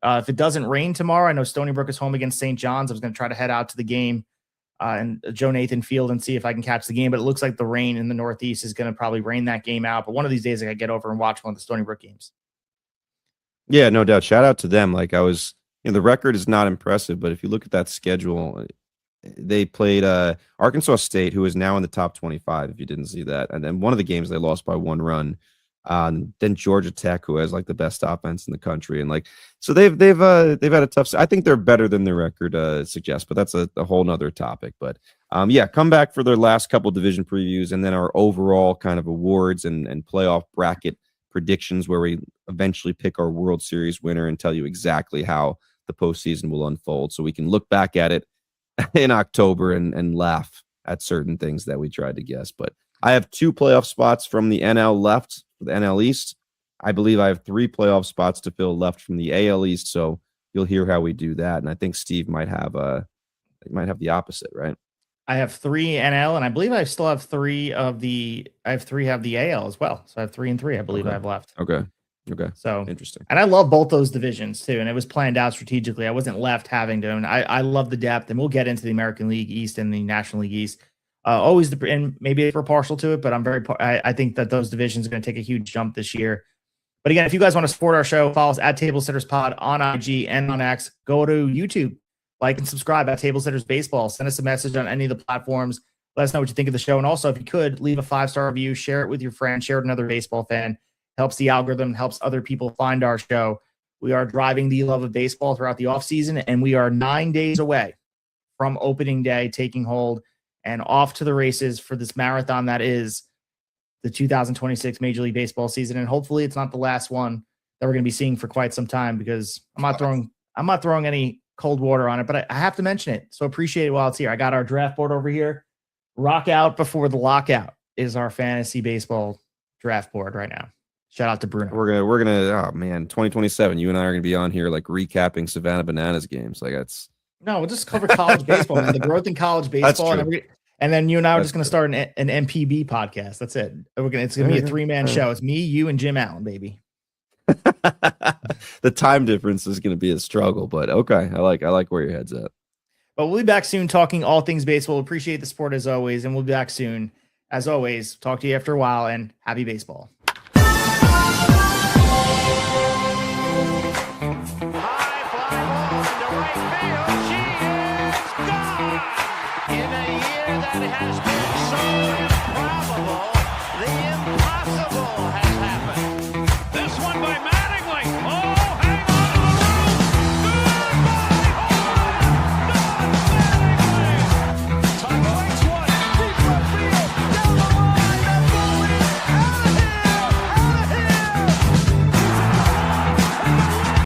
If it doesn't rain tomorrow, I know Stony Brook is home against St. John's. I was going to try to head out to the game and Joe Nathan Field and see if I can catch the game. But it looks like the rain in the Northeast is going to probably rain that game out. But one of these days, I got to get over and watch one of the Stony Brook games. Yeah, no doubt. Shout out to them. The record is not impressive, but if you look at that schedule, they played Arkansas State, who is now in the top 25, if you didn't see that. And then one of the games they lost by 1 run. Then Georgia Tech, who has the best offense in the country, and so they've had a tough. I think they're better than their record suggests, but that's a whole nother topic. But come back for their last couple division previews, and then our overall kind of awards and playoff bracket predictions, where we eventually pick our World Series winner and tell you exactly how the postseason will unfold, so we can look back at it in October and laugh at certain things that we tried to guess. But I have 2 playoff spots from the NL left. The NL East. I believe I have 3 playoff spots to fill left from the AL East, so you'll hear how we do that. And I think Steve might have the opposite, right? I have 3 NL, and I believe I still have 3 of the. I have 3 have the AL as well. So I have 3 and 3. I believe I have left. Okay. So Interesting. and I love both those divisions too, and it was planned out strategically. I wasn't left having to. And I love the depth, and we'll get into the American League East and the National League East. Always and maybe we're partial to it, but I think that those divisions are going to take a huge jump this year. But again, if you guys want to support our show, follow us at Tablesetters Pod on IG and on X. Go to YouTube, like and subscribe at Tablesetters Baseball. Send us a message on any of the platforms. Let us know what you think of the show. And also, if you could, leave a 5-star review, share it with your friend, share it with another baseball fan. Helps the algorithm, helps other people find our show. We are driving the love of baseball throughout the offseason, and we are 9 days away from opening day taking hold and off to the races for this marathon that is the 2026 Major League Baseball season. And hopefully it's not the last one that we're going to be seeing for quite some time, because I'm not throwing any cold water on it, but I have to mention it. So appreciate it while it's here. I got our draft board over here. Rock out before the lockout is our fantasy baseball draft board right now. Shout out to Bruno. We're gonna oh man, 2027. You and I are gonna be on here like recapping Savannah Bananas games. Like that's no, we'll just cover college baseball, man. The growth in college baseball, and then you and I are just gonna start an MPB podcast. That's it. It's gonna be a 3-man show. It's me, you, and Jim Allen, baby. The time difference is gonna be a struggle, but okay. I like where your head's at. But we'll be back soon talking all things baseball. Appreciate the support as always, and we'll be back soon. As always, talk to you after a while, and happy baseball.